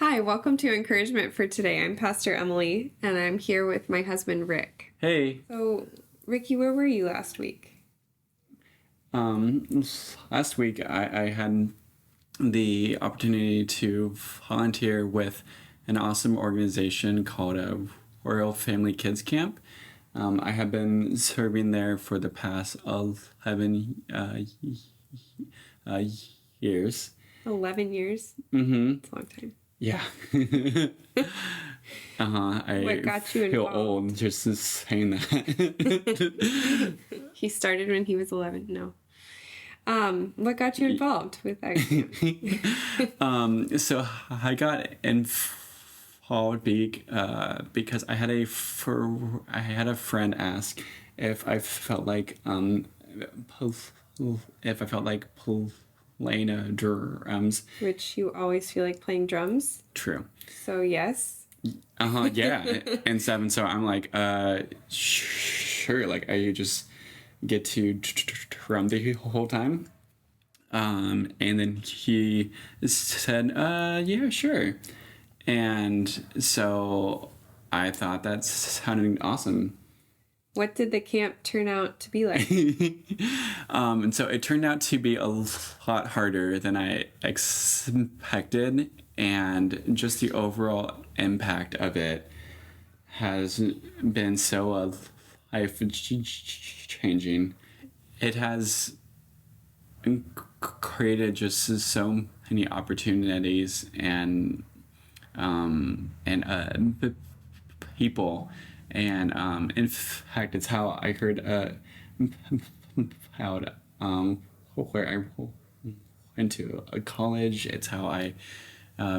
Hi, welcome to Encouragement for Today. I'm Pastor Emily, and I'm here with my husband, Rick. Hey, So, Ricky, where were you last week? last week I had the opportunity to volunteer with an awesome organization called Royal Family Kids Camp. I have been serving there for the past 11 years. 11 years? Mm-hmm. It's a long time. Yeah. I What got you feel involved? old just saying that. He started when he was 11. No. What got you involved with that camp? So I got involved because I had a friend ask if I felt like playing drums. Which you always feel like playing drums. True. So, yes. Yeah. And seven. So I'm like, sure. Like I just get to drum the whole time. And then he said, yeah, sure. And so I thought that sounded awesome. What did the camp turn out to be like? And so it turned out to be a lot harder than I expected. And just the overall impact of it has been so life-changing. It has created just so many opportunities and people, and in fact, it's how I heard about where I went to college. It's how I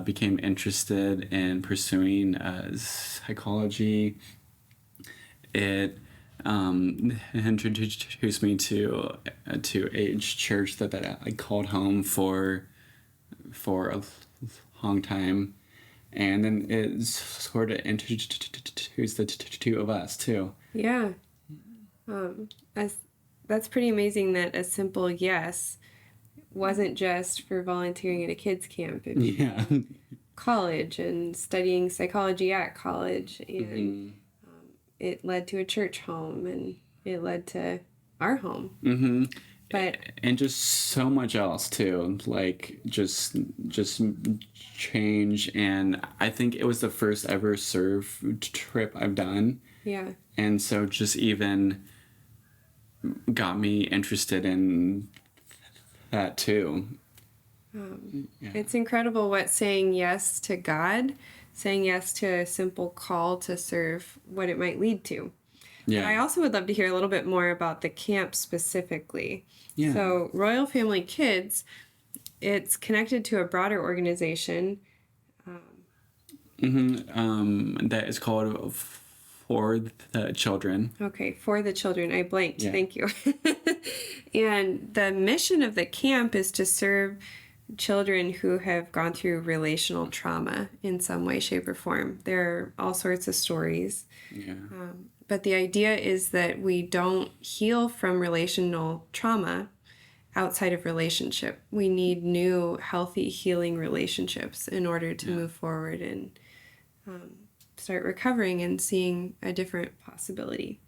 became interested in pursuing psychology. It introduced me to a church that I called home for a long time, and then it sort of introduced the two of us too. Yeah. That's pretty amazing that a simple yes wasn't just for volunteering at a kids camp. It was Yeah. college and studying psychology at college, and it led to a church home, and it led to our home. Mm-hmm. But And just so much else too, like just change. And I think it was the first ever serve trip I've done, yeah, and so just even got me interested in that too. it's incredible what saying yes to God, saying yes to a simple call to serve, what it might lead to. Yeah. I also would love to hear a little bit more about the camp specifically. Yeah. So, Royal Family Kids, it's connected to a broader organization. That is called For the Children. Okay, for the children. I blanked. Yeah. Thank you. And the mission of the camp is to serve children who have gone through relational trauma in some way, shape, or form. There are all sorts of stories. Yeah. But the idea is that we don't heal from relational trauma outside of relationship. We need new, healthy, healing relationships in order to move forward and start recovering and seeing a different possibility.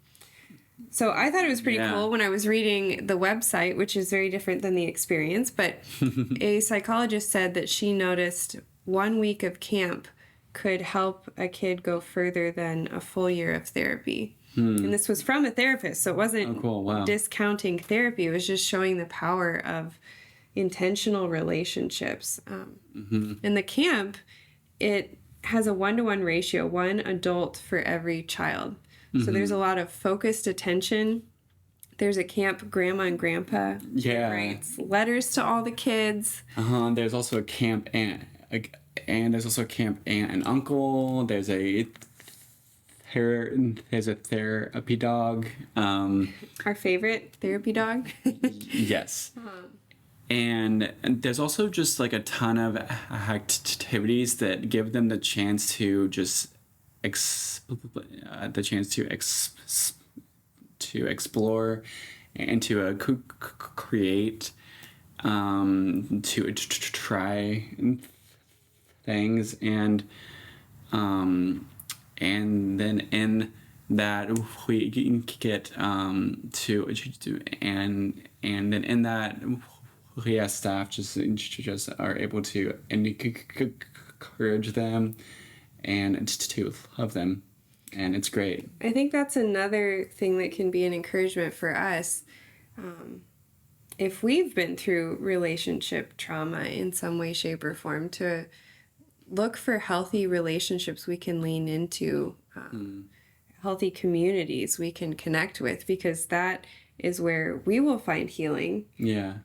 So I thought it was pretty cool when I was reading the website, which is very different than the experience, but a psychologist said that she noticed 1 week of camp could help a kid go further than a full year of therapy. And this was from a therapist, so it wasn't discounting therapy. It was just showing the power of intentional relationships. In the camp, it has a 1-to-1 ratio, 1 adult for every child. So there's a lot of focused attention. There's a camp grandma and grandpa who writes letters to all the kids. There's also a camp aunt, and there's also a camp aunt and uncle. There's a therapy dog. Our favorite therapy dog. Yes. And there's also just like a ton of activities that give them the chance to just to explore and to create, to try things, and then in that we get and then in that we as staff just are able to encourage them and to love them, and it's great. I think that's another thing that can be an encouragement for us. If we've been through relationship trauma in some way, shape, or form, to look for healthy relationships we can lean into, healthy communities we can connect with, because that is where we will find healing. Yeah.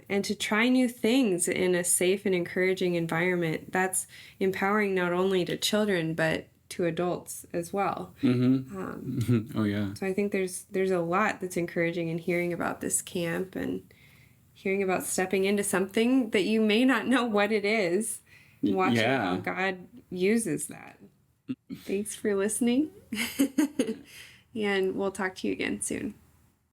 And to try new things in a safe and encouraging environment, that's empowering not only to children, but to adults as well. Oh yeah. So I think there's a lot that's encouraging in hearing about this camp and hearing about stepping into something that you may not know what it is, and watching how God uses that. Thanks for listening. And we'll talk to you again soon.